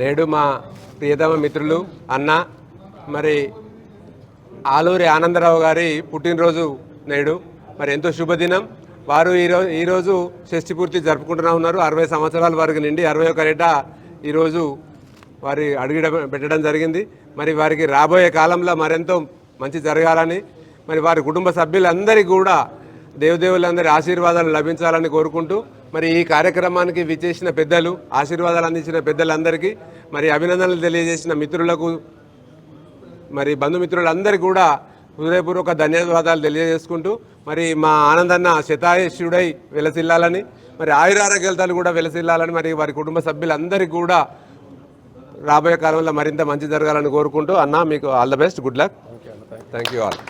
నేడు మా ప్రియతమ మిత్రులు అన్న మరి ఆలూరి ఆనందరావు గారి పుట్టినరోజు నేడు మరి ఎంతో శుభదినం. వారు ఈరోజు షష్ఠి పూర్తి జరుపుకుంటూ ఉన్నారు. 60 సంవత్సరాల వరకు నిండి 61 ఏటా ఈరోజు వారి అడుగు పెట్టడం జరిగింది. మరి వారికి రాబోయే కాలంలో మరెంతో మంచి జరగాలని మరి వారి కుటుంబ సభ్యులందరికీ కూడా దేవదేవులందరి ఆశీర్వాదాలు లభించాలని కోరుకుంటూ మరి ఈ కార్యక్రమానికి విచ్చేసిన పెద్దలు, ఆశీర్వాదాలు అందించిన పెద్దలందరికీ మరి అభినందనలు తెలియజేసిన మిత్రులకు మరి బంధుమిత్రులందరికీ కూడా హృదయపూర్వక ధన్యవాదాలు తెలియజేసుకుంటూ మరి మా ఆనందన్న శతాయుష్యుడై వెలసిల్లాలని మరి ఆయురారోగ్యాలతో కూడా వెలసిల్లాలని మరి వారి కుటుంబ సభ్యులందరికీ కూడా రాబోయే కాలంలో మరింత మంచి జరగాలని కోరుకుంటూ అన్న మీకు all the best, good luck, thank you all.